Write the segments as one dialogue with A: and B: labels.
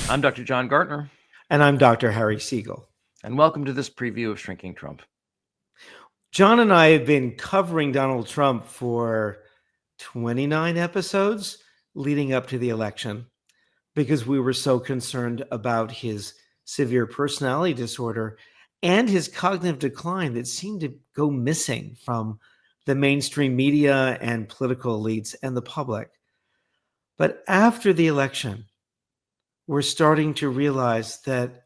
A: I'm Dr. John Gartner.
B: And I'm Dr. Harry Segal.
A: And welcome to this preview of Shrinking Trump.
B: John and I have been covering Donald Trump for 29 episodes leading up to the election because we were so concerned about his severe personality disorder and his cognitive decline that seemed to go missing from the mainstream media and political elites and the public. But after the election, we're starting to realize that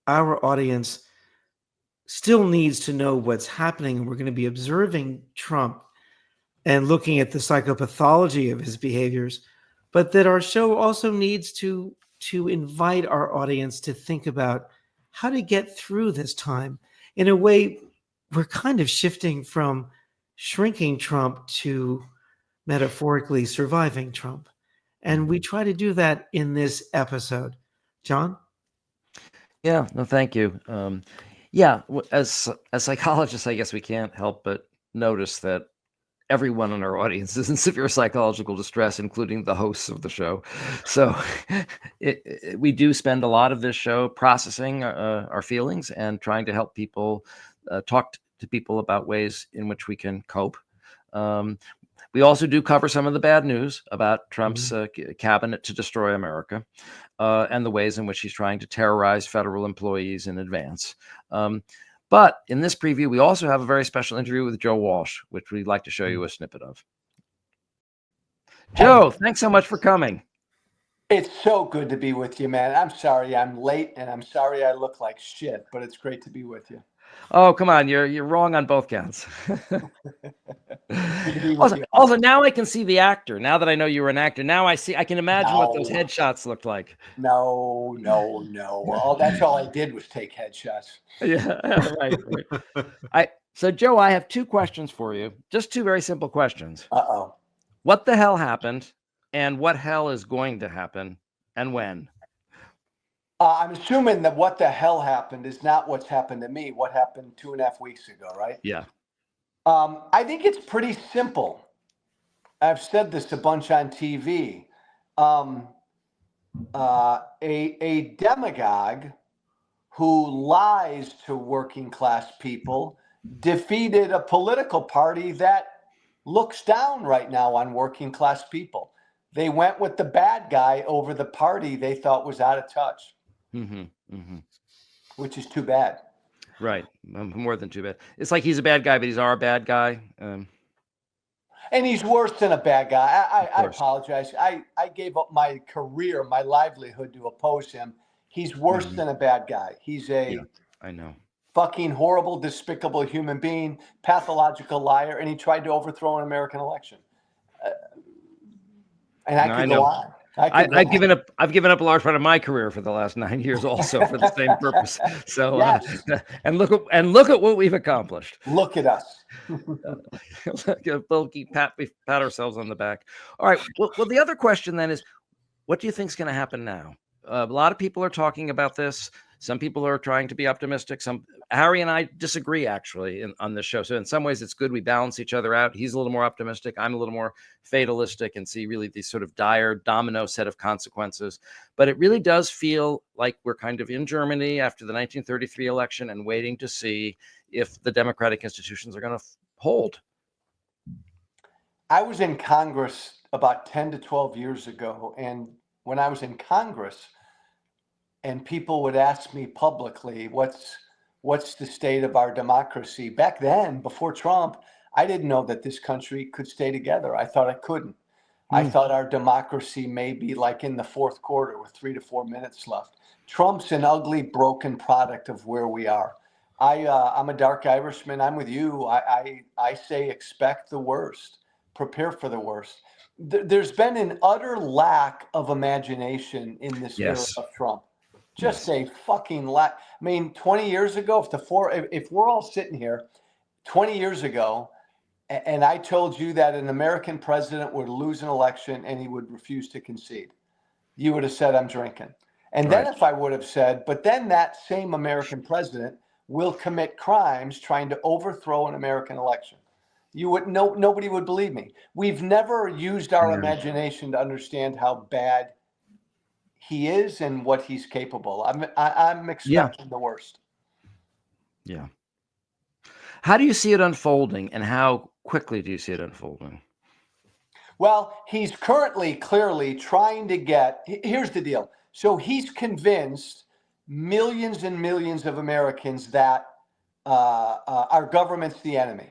B: our audience still needs to know what's happening. And we're going to be observing Trump and looking at the psychopathology of his behaviors, but that our show also needs to invite our audience to think about how to get through this time. In a way, we're kind of shifting from shrinking Trump to metaphorically surviving Trump. And we try to do that in this episode. John?
A: Yeah, no, thank you. As psychologists, I guess we can't help but notice that everyone in our audience is in severe psychological distress, including the hosts of the show. So we do spend a lot of this show processing our feelings and trying to help people talk to people about ways in which we can cope. We also do cover some of the bad news about Trump's cabinet to destroy America and the ways in which he's trying to terrorize federal employees in advance. But in this preview, we also have a very special interview with Joe Walsh, which we'd like to show you a snippet of. Joe, thanks so much for coming.
C: It's so good to be with you, man. I'm sorry I'm late, and I'm sorry I look like shit, but it's great to be with you.
A: Oh, come on. You're wrong on both counts. Also, now I can see the actor. Now that I know you were an actor, now I can imagine what those headshots looked like.
C: No. That's all I did was take headshots.
A: Yeah, right. So, Joe, I have two questions for you. Just two very simple questions.
C: Uh-oh.
A: What the hell happened, and what hell is going to happen, and when?
C: I'm assuming that what the hell happened is not what's happened to me. What happened 2.5 weeks ago, right?
A: Yeah.
C: I think it's pretty simple. I've said this a bunch on TV. A demagogue who lies to working class people defeated a political party that looks down right now on working class people. They went with the bad guy over the party they thought was out of touch. Which is too bad.
A: Right. More than too bad. It's like he's a bad guy, but he's our bad guy.
C: And he's worse than a bad guy. I apologize. I gave up my career, my livelihood to oppose him. He's worse than a bad guy. He's a
A: I know.
C: Fucking horrible, despicable human being, pathological liar, and he tried to overthrow an American election. And I could go on.
A: I've given up a large part of my career for the last 9 years, also for the same purpose. So,
C: yes.
A: And look at what we've accomplished.
C: Look at us.
A: We'll pat ourselves on the back. All right. Well, the other question then is, what do you think is going to happen now? A lot of people are talking about this. Some people are trying to be optimistic. Harry and I disagree, actually, on this show. So in some ways, it's good we balance each other out. He's a little more optimistic. I'm a little more fatalistic and see really these sort of dire domino set of consequences. But it really does feel like we're kind of in Germany after the 1933 election and waiting to see if the democratic institutions are going to hold.
C: I was in Congress about 10 to 12 years ago. And when I was in Congress, and people would ask me publicly, what's the state of our democracy? Back then, before Trump, I didn't know that this country could stay together. I thought it couldn't. I thought our democracy may be like in the fourth quarter with 3 to 4 minutes left. Trump's an ugly, broken product of where we are. I'm a dark Irishman. I'm with you. I say expect the worst. Prepare for the worst. There's been an utter lack of imagination in this era of Trump. Just a fucking lack. I mean, 20 years ago, if we're all sitting here 20 years ago, and I told you that an American president would lose an election and he would refuse to concede, you would have sauld I'm drinking. And then if I would have said, but then that same American president will commit crimes trying to overthrow an American election, nobody would believe me. We've never used our imagination to understand how bad he is and what he's capable. I'm expecting the worst.
A: Yeah. How do you see it unfolding, and how quickly do you see it unfolding?
C: Well, he's currently clearly trying to get, here's the deal. So he's convinced millions and millions of Americans that our government's the enemy.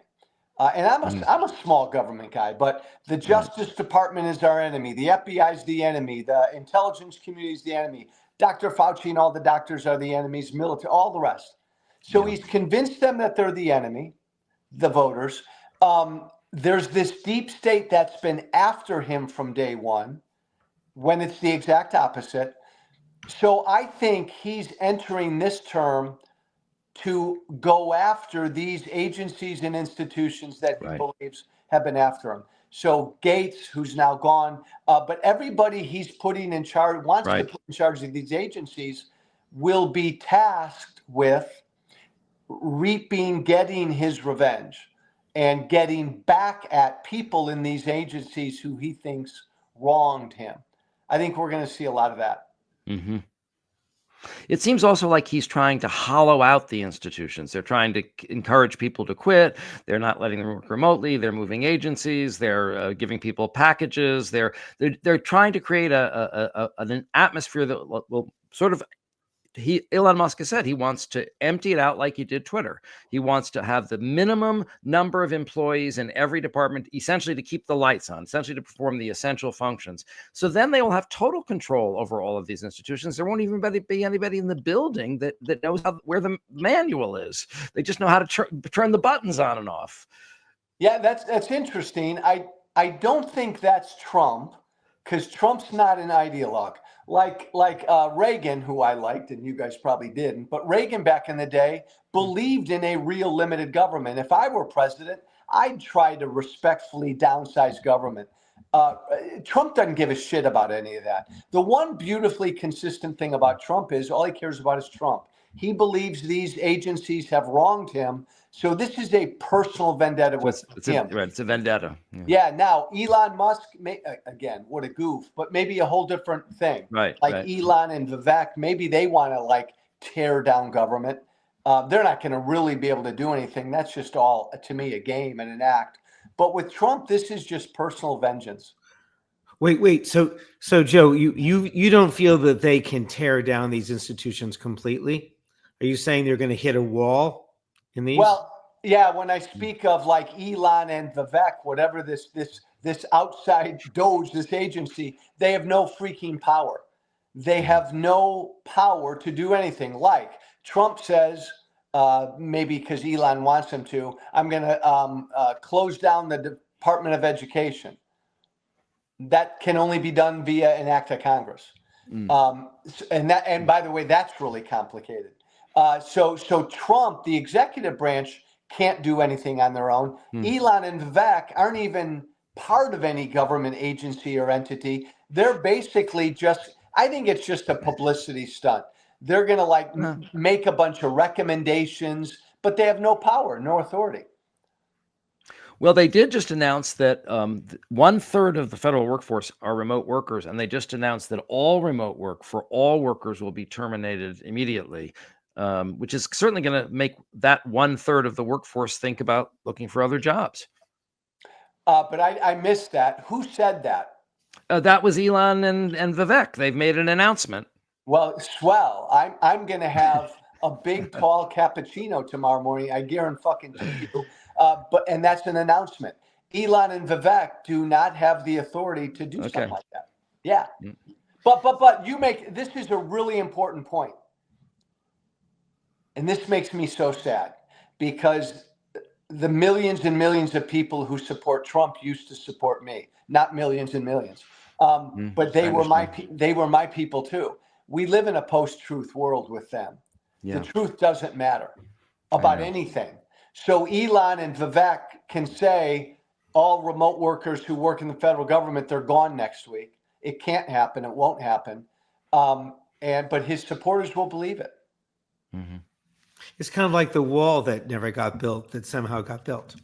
C: And I'm a small government guy, but the Justice Department is our enemy. The FBI is the enemy. The intelligence community is the enemy. Dr. Fauci and all the doctors are the enemies, military, all the rest. So he's convinced them that they're the enemy, the voters. There's this deep state that's been after him from day one, when it's the exact opposite. So I think he's entering this term to go after these agencies and institutions that he believes have been after him. So Gates, who's now gone, but everybody he's putting in charge, wants to put in charge of these agencies, will be tasked with getting his revenge and getting back at people in these agencies who he thinks wronged him. I think we're going to see a lot of that.
A: Mm-hmm. It seems also like he's trying to hollow out the institutions. They're trying to encourage people to quit. They're not letting them work remotely. They're moving agencies. They're giving people packages. They're trying to create an atmosphere that will sort of. Elon Musk has said he wants to empty it out like he did Twitter. He wants to have the minimum number of employees in every department, essentially to keep the lights on, essentially to perform the essential functions. So then they will have total control over all of these institutions. There won't even be anybody in the building that knows where the manual is. They just know how to turn the buttons on and off.
C: Yeah, that's interesting. I don't think that's Trump, because Trump's not an ideologue. Like Reagan, who I liked, and you guys probably didn't, but Reagan back in the day believed in a real limited government. If I were president, I'd try to respectfully downsize government. Trump doesn't give a shit about any of that. The one beautifully consistent thing about Trump is all he cares about is Trump. He believes these agencies have wronged him. So this is a personal vendetta with him.
A: It's a vendetta.
C: Yeah. Now, Elon Musk, again, what a goof, but maybe a whole different thing. Elon and Vivek, maybe they want to tear down government. They're not going to really be able to do anything. That's just all, to me, a game and an act. But with Trump, this is just personal vengeance.
B: Wait. So Joe, you don't feel that they can tear down these institutions completely? Are you saying they're going to hit a wall in these?
C: Well, yeah. When I speak of Elon and Vivek, whatever this outside Doge, this agency, they have no freaking power. They have no power to do anything. Like Trump says, maybe because Elon wants him to, I'm going to close down the Department of Education. That can only be done via an act of Congress. And by the way, that's really complicated. So Trump, the executive branch, can't do anything on their own. Elon and Vivek aren't even part of any government agency or entity. They're basically just, I think it's just a publicity stunt. They're going to make a bunch of recommendations, but they have no power, no authority.
A: Well, they did just announce that 1/3 of the federal workforce are remote workers, and they just announced that all remote work for all workers will be terminated immediately, which is certainly going to make that 1/3 of the workforce think about looking for other jobs.
C: But I missed that. Who said that?
A: That was Elon and Vivek. They've made an announcement.
C: Well, swell. I'm going to have a big, tall cappuccino tomorrow morning. I guarantee you. And that's an announcement. Elon and Vivek do not have the authority to do something like that. Yeah. But you this is a really important point. And this makes me so sad, because the millions and millions of people who support Trump used to support me, not millions and millions. But they were my people too. We live in a post-truth world with them. Yeah. The truth doesn't matter about anything. So Elon and Vivek can say all remote workers who work in the federal government, they're gone next week. It can't happen. It won't happen. But his supporters will believe it.
B: Mm-hmm. It's kind of like the wall that never got built, that somehow got built.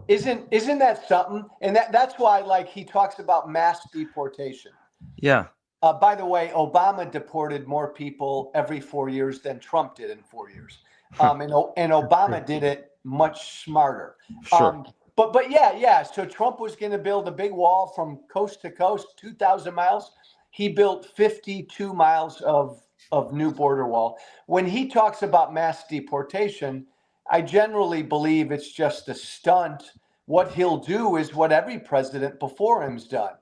C: Isn't that something? And that's why he talks about mass deportation.
A: Yeah.
C: By the way, Obama deported more people every 4 years than Trump did in 4 years. And Obama did it much smarter.
A: Sure.
C: But yeah. So Trump was going to build a big wall from coast to coast, 2,000 miles. He built 52 miles of new border wall. When he talks about mass deportation, I generally believe it's just a stunt. What he'll do is what every president before him's done.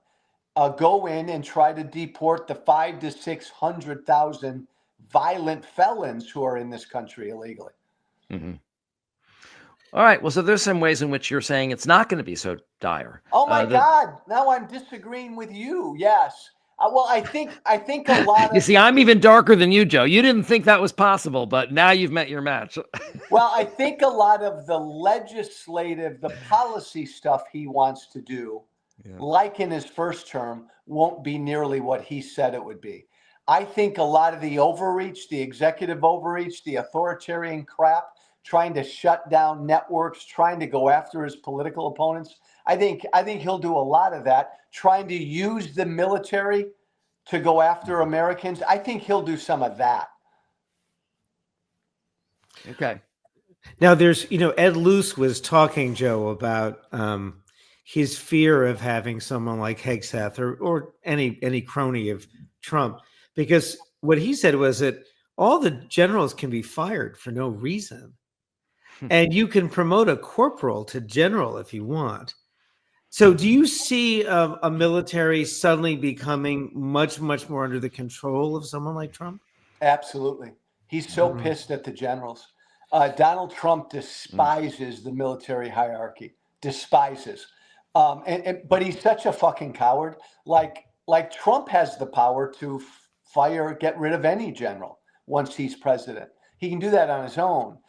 C: Go in and try to deport the 500,000 to 600,000 violent felons who are in this country illegally.
A: Mm-hmm. All right. Well, so there's some ways in which you're saying it's not going to be so dire.
C: Oh my God! Now I'm disagreeing with you. Yes. Well, I think a lot of.
A: You see, I'm even darker than you, Joe. You didn't think that was possible, but now you've met your match.
C: Well, I think a lot of the legislative, the policy stuff he wants to do, like in his first term, won't be nearly what he said it would be. I think a lot of the overreach, the executive overreach, the authoritarian crap, trying to shut down networks, trying to go after his political opponents. I think he'll do a lot of that, trying to use the military to go after Americans. I think he'll do some of that.
A: Okay.
B: Now there's, Ed Luce was talking, Joe, about his fear of having someone like Hegseth or any crony of Trump, because what he said was that all the generals can be fired for no reason. And you can promote a corporal to general if you want. So do you see a military suddenly becoming much, much more under the control of someone like Trump?
C: Absolutely. He's so pissed at the generals. Donald Trump despises the military hierarchy, despises. But he's such a fucking coward. Like Trump has the power to get rid of any general once he's president. He can do that on his own.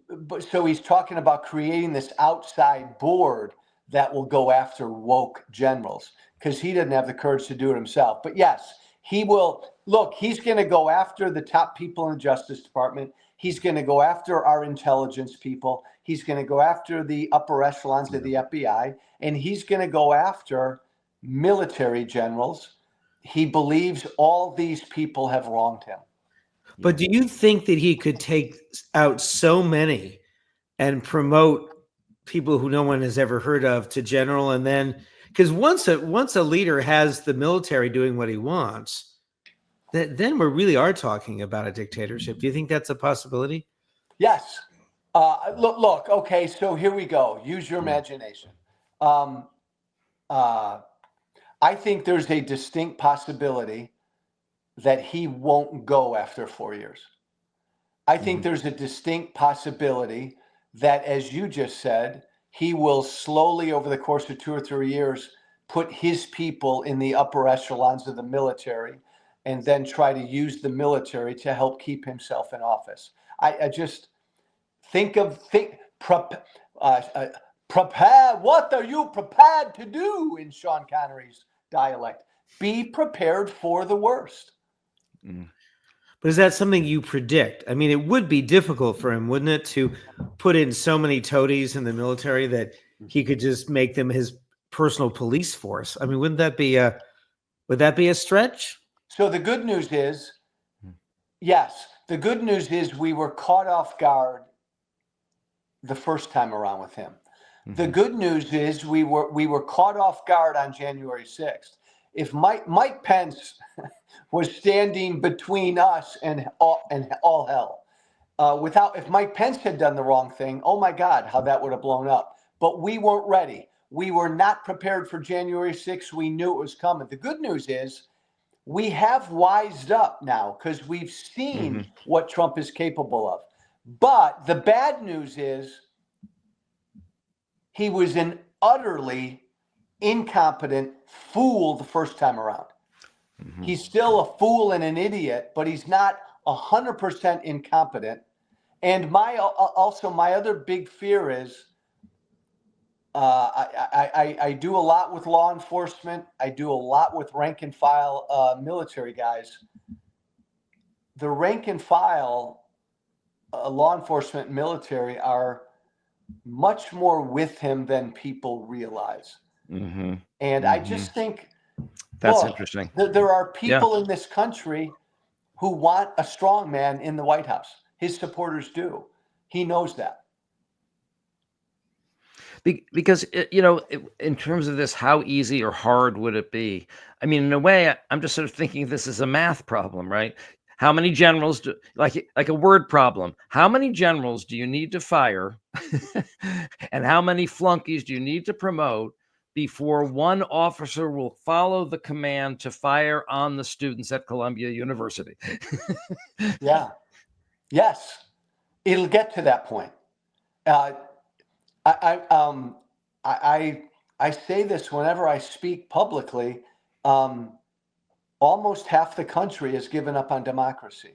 C: But so he's talking about creating this outside board that will go after woke generals because he doesn't have the courage to do it himself. But yes, he will. Look, he's going to go after the top people in the Justice Department. He's going to go after our intelligence people. He's going to go after the upper echelons of the FBI, and he's going to go after military generals. He believes all these people have wronged him.
B: But do you think that he could take out so many and promote people who no one has ever heard of to general? And then, because once a leader has the military doing what he wants, then we really are talking about a dictatorship. Do you think that's a possibility?
C: Yes. Look. Okay, so here we go. Use your imagination. I think there's a distinct possibility that he won't go after 4 years. I think there's a distinct possibility that, as you just said, he will slowly, over the course of 2 or 3 years, put his people in the upper echelons of the military and then try to use the military to help keep himself in office. I just prepare. What are you prepared to do, in Sean Connery's dialect? Be prepared for the worst.
B: But is that something you predict? I mean, it would be difficult for him, wouldn't it, to put in so many toadies in the military that he could just make them his personal police force? I mean, would that be a stretch?
C: So the good news is, yes, the good news is we were caught off guard the first time around with him. The good news is we were caught off guard on January 6th. If Mike Pence was standing between us and all hell, if Mike Pence had done the wrong thing, oh my God, how that would have blown up. But we weren't ready. We were not prepared for January 6th. We knew it was coming. The good news is we have wised up now because we've seen what Trump is capable of. But the bad news is he was an utterly incompetent fool the first time around. He's still a fool and an idiot, but he's not 100% incompetent. And my other big fear is I do a lot with law enforcement. I do a lot with rank and file military guys. The rank and file law enforcement military are much more with him than people realize. And I just think
A: That's
C: Look,
A: interesting.
C: there are people in this country who want a strong man in the White House. His supporters do. He knows that.
A: Because in terms of this, how easy or hard would it be? I mean, in a way, I'm just sort of thinking of this as a math problem, right? How many generals do like a word problem? How many generals do you need to fire, and how many flunkies do you need to promote before one officer will follow the command to fire on the students at Columbia University?
C: Yeah. Yes. It'll get to that point. Uh, I say this whenever I speak publicly. Almost half the country has given up on democracy.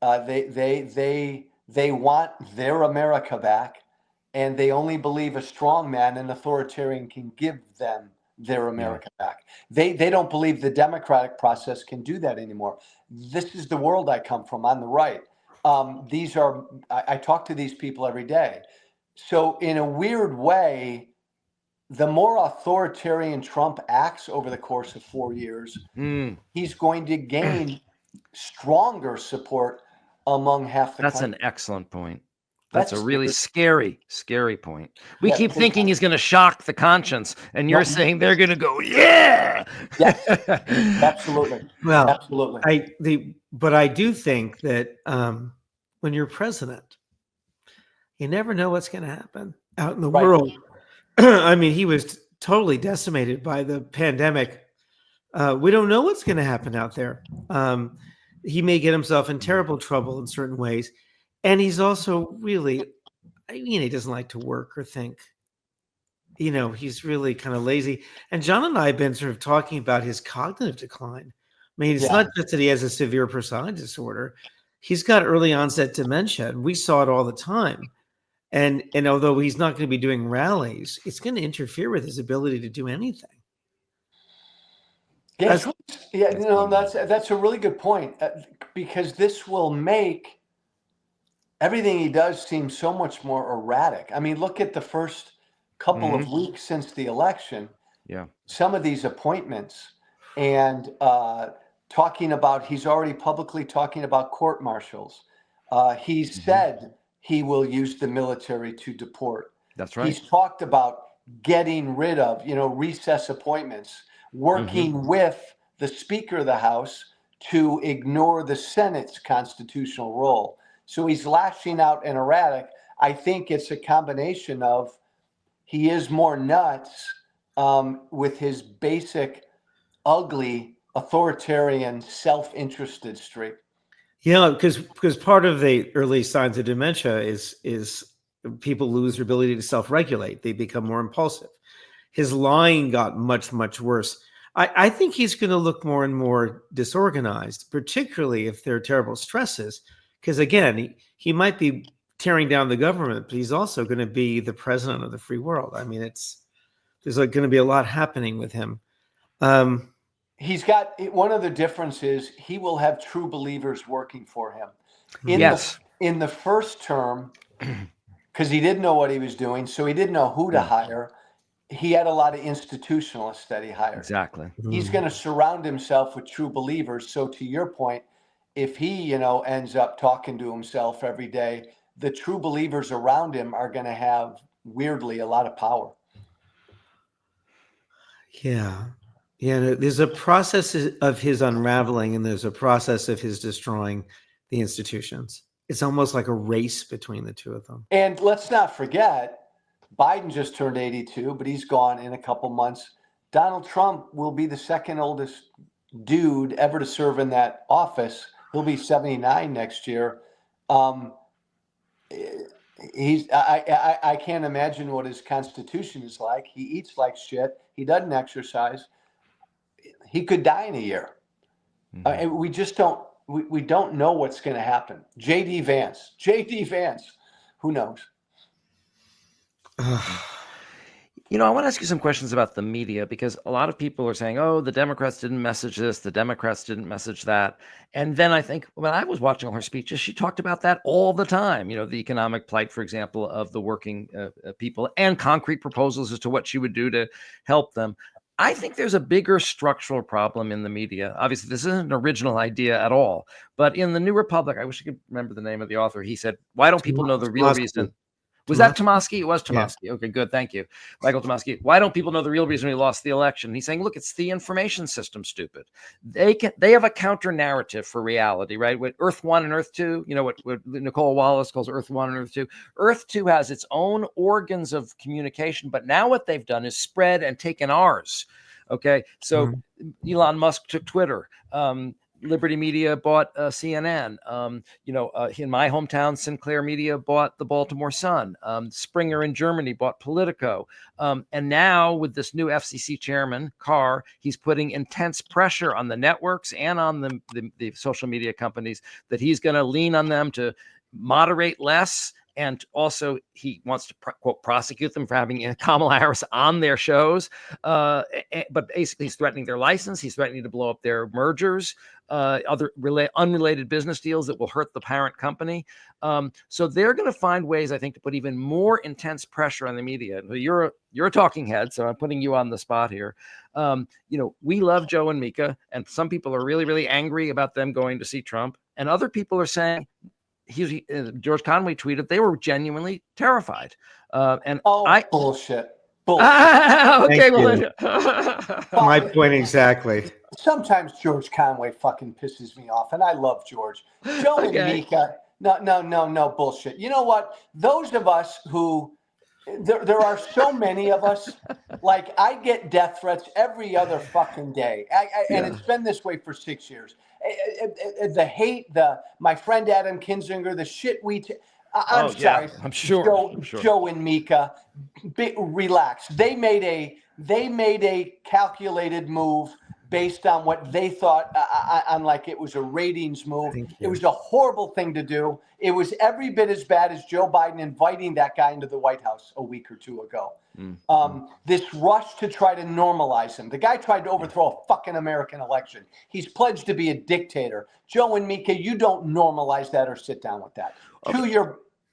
C: They want their America back, and they only believe a strong man, an authoritarian, can give them their America back. They don't believe the democratic process can do that anymore. This is the world I come from on the right. I talk to these people every day. So in a weird way, the more authoritarian Trump acts over the course of 4 years, he's going to gain stronger support among half the
A: That's
C: country.
A: an excellent point. That's a really scary point. We keep
C: big
A: thinking
C: time.
A: he's going to shock the conscience, and you're
C: Nope.
A: saying they're going to go, yeah.
C: Yes, absolutely.
B: Well,
C: Absolutely.
B: but I do think that when you're president, you never know what's going to happen out in the
C: Right.
B: world. I mean, he was totally decimated by the pandemic. We don't know what's going to happen out there. He may get himself in terrible trouble in certain ways. And he's also really, he doesn't like to work or think. He's really kind of lazy. And John and I have been sort of talking about his cognitive decline. I mean, it's not just that he has a severe personality disorder. He's got early onset dementia, and we saw it all the time. And although he's not going to be doing rallies, it's going to interfere with his ability to do anything.
C: That's a really good point, because this will make everything he does seem so much more erratic. I mean, look at the first couple of weeks since the election.
A: Yeah.
C: Some of these appointments, and he's already publicly talking about court martials. He said he will use the military to deport.
A: That's right.
C: He's talked about getting rid of, recess appointments, working with the Speaker of the House to ignore the Senate's constitutional role. So he's lashing out and erratic. I think it's a combination of he is more nuts with his basic, ugly, authoritarian, self-interested streak.
B: Yeah, because part of the early signs of dementia is people lose their ability to self-regulate. They become more impulsive. His lying got much, much worse. I think he's going to look more and more disorganized, particularly if there are terrible stresses. Because again, he might be tearing down the government, but he's also going to be the president of the free world. I mean, there's going to be a lot happening with him.
C: He's got one of the differences. He will have true believers working for him. In the first term, because he didn't know what he was doing, so he didn't know who to hire. He had a lot of institutionalists that he hired.
A: Exactly.
C: He's going to surround himself with true believers. So to your point, if he, ends up talking to himself every day, the true believers around him are going to have, weirdly, a lot of power.
B: Yeah. Yeah. There's a process of his unraveling, and there's a process of his destroying the institutions. It's almost like a race between the two of them.
C: And let's not forget, Biden just turned 82, but he's gone in a couple months. Donald Trump will be the second oldest dude ever to serve in that office. He'll be 79 next year. I can't imagine what his constitution is like. He eats like shit. He doesn't exercise. He could die in a year. We just don't. We don't know what's going to happen. J.D. Vance, who knows?
A: I want to ask you some questions about the media, because a lot of people are saying, oh, the Democrats didn't message this, the Democrats didn't message that. And then I think when I was watching all her speeches, she talked about that all the time. The economic plight, for example, of the working people, and concrete proposals as to what she would do to help them. I think there's a bigger structural problem in the media. Obviously, this isn't an original idea at all. But in the New Republic, I wish I could remember the name of the author. He said, "Why don't people know the real reason?" Was that Tomasky? It was Tomasky. Yeah. Okay, good. Thank you. Michael Tomasky. Why don't people know the real reason we lost the election? He's saying, look, it's the information system, stupid. They have a counter narrative for reality, right? With Earth 1 and Earth 2, you know what Nicole Wallace calls Earth 1 and Earth 2. Earth 2 has its own organs of communication, but now what they've done is spread and taken ours. Okay, so Elon Musk took Twitter. Liberty Media bought CNN. In my hometown, Sinclair Media bought the Baltimore Sun. Springer in Germany bought Politico. And now with this new FCC chairman, Carr, he's putting intense pressure on the networks and on the social media companies that he's going to lean on them to moderate less. And also, he wants to, quote, prosecute them for having Kamala Harris on their shows. But basically, he's threatening their license. He's threatening to blow up their mergers, other unrelated business deals that will hurt the parent company. So they're going to find ways, I think, to put even more intense pressure on the media. You're a talking head, so I'm putting you on the spot here. We love Joe and Mika, and some people are really, really angry about them going to see Trump. And other people are saying, George Conway tweeted they were genuinely terrified.
C: Bullshit.
A: Okay, well,
B: my point exactly.
C: Sometimes George Conway fucking pisses me off, and I love George. Joe and Mika, no, bullshit. You know what? Those of us who, there are so many of us, like I get death threats every other fucking day. And it's been this way for 6 years. The hate, my friend Adam Kinzinger, the shit I'm sorry.
A: I'm sure.
C: Joe and Mika, relax. They made a calculated move based on what they thought on, like it was a ratings move. It was a horrible thing to do. It was every bit as bad as Joe Biden inviting that guy into the White House a week or two ago. This rush to try to normalize him. The guy tried to overthrow a fucking American election. He's pledged to be a dictator. Joe and Mika, you don't normalize that or sit down with that. Okay.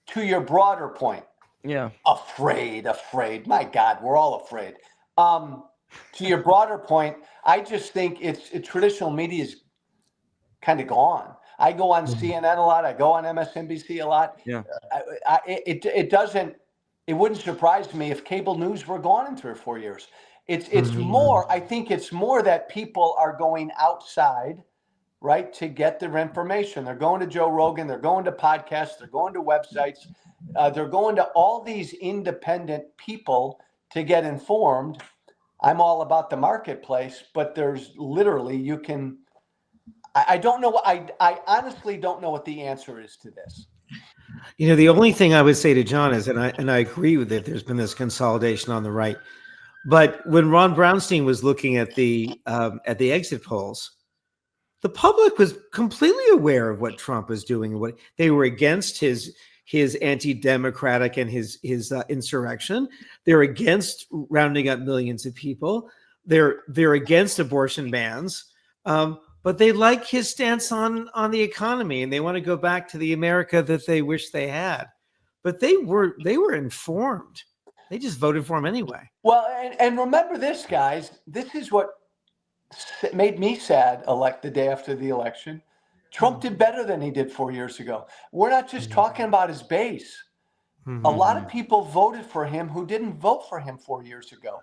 C: To your broader point.
A: Yeah.
C: Afraid. My God, we're all afraid. To your broader point, I just think it's traditional media is kind of gone. I go on CNN a lot. I go on MSNBC a lot.
A: Yeah.
C: It wouldn't surprise me if cable news were gone in 3 or 4 years. It's more. I think it's more that people are going outside, right, to get their information. They're going to Joe Rogan. They're going to podcasts. They're going to websites. They're going to all these independent people to get informed. I'm all about the marketplace, but there's literally I don't know. I honestly don't know what the answer is to this.
B: The only thing I would say to John is, and I agree with it, there's been this consolidation on the right. But when Ron Brownstein was looking at the exit polls, the public was completely aware of what Trump was doing. What they were against his anti-democratic and his insurrection. They're against rounding up millions of people. They're against abortion bans. But they like his stance on the economy, and they want to go back to the America that they wish they had. But they were informed. They just voted for him anyway.
C: Well, and remember this, guys. This is what made me sad. The day after the election, Trump did better than he did 4 years ago. We're not just talking about his base. A lot of people voted for him who didn't vote for him 4 years ago.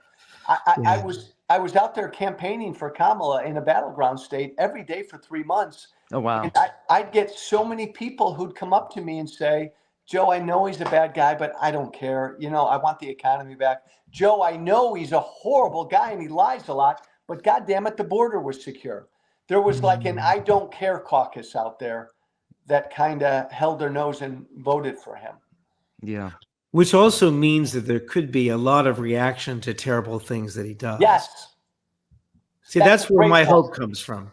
C: I was out there campaigning for Kamala in a battleground state every day for 3 months.
A: Oh, wow.
C: And I'd get so many people who'd come up to me and say, Joe, I know he's a bad guy, but I don't care. I want the economy back. Joe, I know he's a horrible guy and he lies a lot, but God damn it, the border was secure. There was like an I don't care caucus out there that kind of held their nose and voted for him.
A: Yeah.
B: Which also means that there could be a lot of reaction to terrible things that he does.
C: Yes.
B: See, that's where my hope comes from.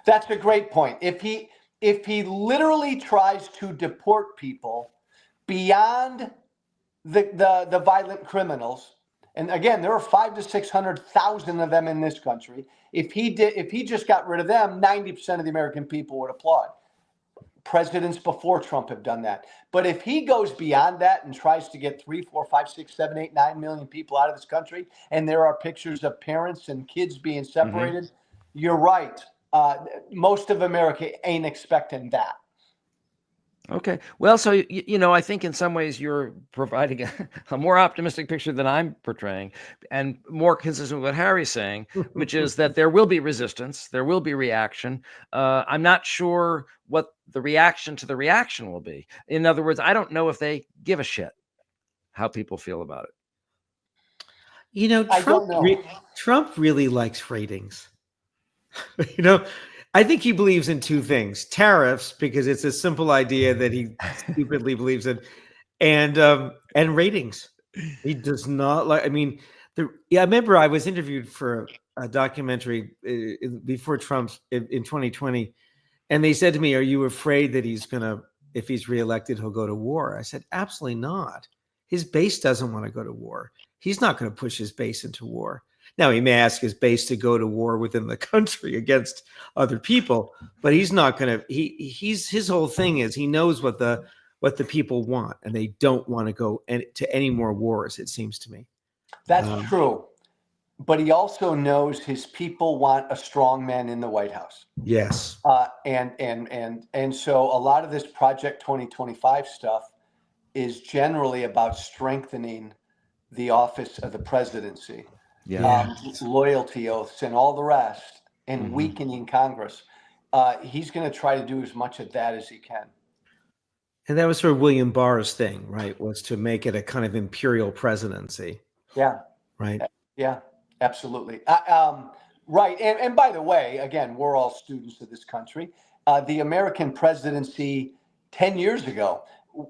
C: That's a great point. If he literally tries to deport people beyond the violent criminals, and again, there are 500,000 to 600,000 of them in this country. If he just got rid of them, 90% of the American people would applaud. presidents before Trump have done that. But if he goes beyond that and tries to get 3, 4, 5, 6, 7, 8, 9 million people out of this country, and there are pictures of parents and kids being separated, you're right. Most of America ain't expecting that.
A: Okay. Well, so, I think in some ways you're providing a more optimistic picture than I'm portraying, and more consistent with what Harry's saying, which is that there will be resistance, there will be reaction. I'm not sure what the reaction to the reaction will be. In other words, I don't know if they give a shit how people feel about it.
C: I don't know.
B: Trump really likes ratings. I think he believes in two things: tariffs, because it's a simple idea that he stupidly believes in, and ratings. He does not like. I mean, I remember I was interviewed for a documentary before Trump's in 2020, and they said to me, "Are you afraid that if he's reelected, he'll go to war?" I said, "Absolutely not. His base doesn't want to go to war. He's not going to push his base into war." Now, he may ask his base to go to war within the country against other people, but he's not going to. His whole thing is he knows what the people want, and they don't want to go to any more wars. It seems to me.
C: That's true, but he also knows his people want a strong man in the White House.
B: Yes,
C: and so a lot of this Project 2025 stuff is generally about strengthening the office of the presidency. Loyalty oaths and all the rest, and weakening Congress. He's going to try to do as much of that as he can.
B: And that was sort of William Barr's thing, right? Was to make it a kind of imperial presidency.
C: Yeah.
B: Right.
C: Yeah, absolutely. Right. And by the way, again, we're all students of this country. The American presidency 10 years ago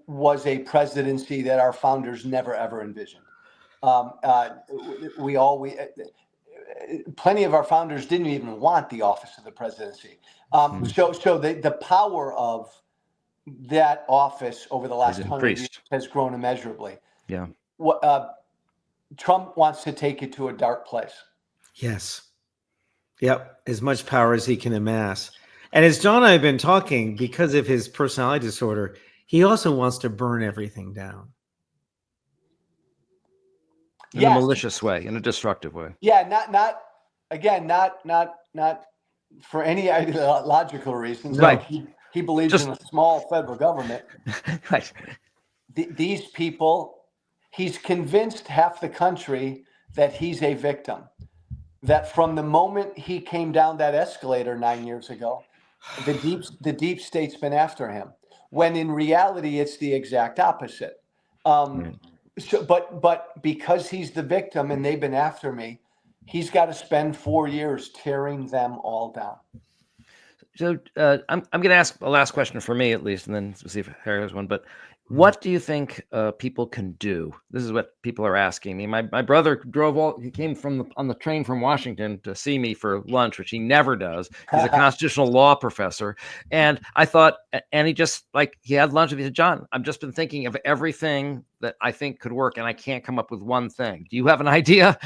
C: was a presidency that our founders never, ever envisioned. Plenty of our founders didn't even want the office of the presidency. So the power of that office over the last 100 years has grown immeasurably.
A: Yeah.
C: Trump wants to take it to a dark place.
B: Yes. Yep. As much power as he can amass. And as John and I have been talking, because of his personality disorder, he also wants to burn everything down.
A: In a malicious way, in a destructive way.
C: Yeah, not for any ideological reasons.
A: Right.
C: He believes in a small federal government.
A: Right.
C: These people, he's convinced half the country that he's a victim. That from the moment he came down that escalator 9 years ago, the deep state's been after him. When in reality, it's the exact opposite. So, but because he's the victim and they've been after me, he's got to spend 4 years tearing them all down.
A: So I'm going to ask a last question for me, at least, and then we'll see if Harry has one. But what do you think people can do? This is what people are asking me. My brother he came on the train from Washington to see me for lunch, which he never does. He's a constitutional law professor. And I thought, and he had lunch with me. He said, "John, I've just been thinking of everything that I think could work, and I can't come up with one thing. Do you have an idea?"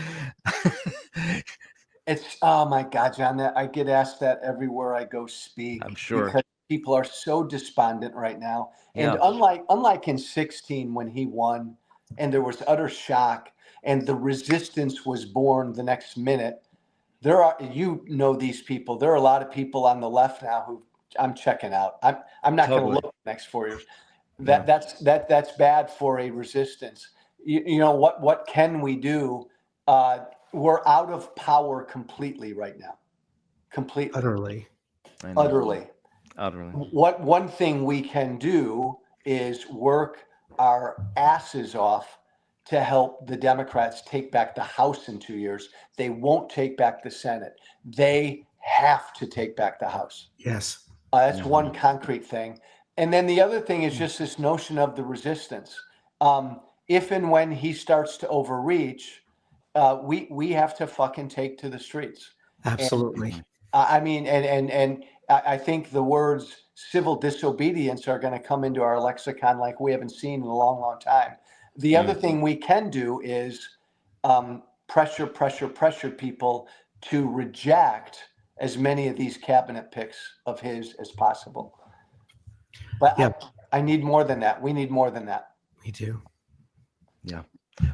C: Oh my God, John, I get asked that everywhere I go speak.
A: I'm sure.
C: Because people are so despondent right now.
A: Yeah.
C: And unlike in 2016 when he won and there was utter shock and the resistance was born the next minute, these people. There are a lot of people on the left now who I'm checking out. I'm not going to look the next 4 years. That's bad for a resistance. You know what can we do? We're out of power completely right now. Completely. Utterly. What one thing we can do is work our asses off to help the Democrats take back the House in 2 years. They won't take back the Senate. They have to take back the House.
B: Yes.
C: That's one concrete thing. And then the other thing is just this notion of the resistance. If and when he starts to overreach, we have to fucking take to the streets.
B: Absolutely.
C: And I think the words civil disobedience are going to come into our lexicon like we haven't seen in a long, long time. The other thing we can do is pressure people to reject as many of these cabinet picks of his as possible. But
B: Yeah.
C: I need more than that. We need more than that.
B: Me too.
A: Yeah.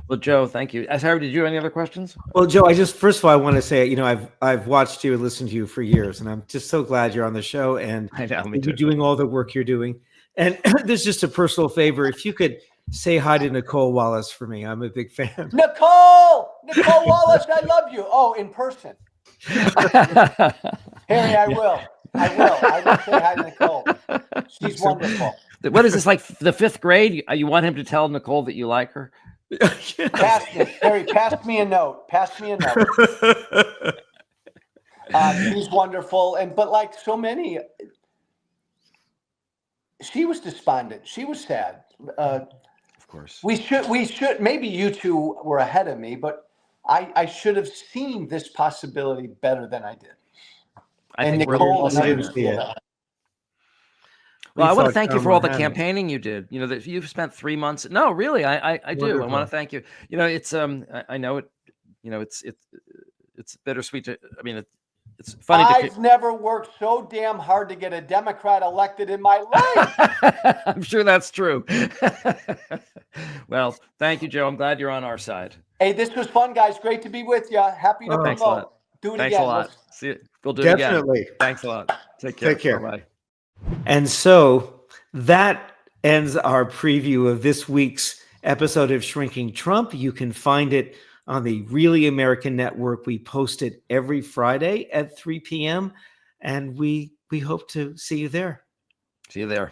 A: Well, Joe, thank you. Harry, did you have any other questions?
B: Well, Joe, first of all, I want to say, I've watched you and listened to you for years, and I'm just so glad you're on the show and
A: I know, me
B: you're
A: too.
B: doing all the work you're doing. And there's just a personal favor. If you could say hi to Nicole Wallace for me. I'm a big fan.
C: Nicole Wallace, I love you. Oh, in person. Harry, I will. I will say hi to Nicole. She's wonderful.
A: What is this, like the 5th grade? You want him to tell Nicole that you like her?
C: Harry, pass me a note. She's wonderful. But like so many, she was despondent. She was sad.
A: Of course.
C: We should, maybe you two were ahead of me, but I should have seen this possibility better than I did.
A: I think we're all saying that. Well, I want to thank you for all the campaigning you did. That you've spent 3 months. No, really, I do.
B: Wonderful.
A: I want to thank you. It's I know it. It's bittersweet. It's funny.
C: I've never worked so damn hard to get a Democrat elected in my life.
A: I'm sure that's true. Well, thank you, Joe. I'm glad you're on our side.
C: Hey, this was fun, guys. Great to be with you. Happy to
A: Thanks a lot.
C: Do it
A: Thanks
C: again.
A: a lot. See you. We'll do
B: Definitely.
A: it again. Thanks a lot. Take care.
B: Take care.
A: Bye.
B: And so that ends our preview of this week's episode of Shrinking Trump. You can find it on the Really American Network. We post it every Friday at 3 p.m. And we hope to see you there.
A: See you there.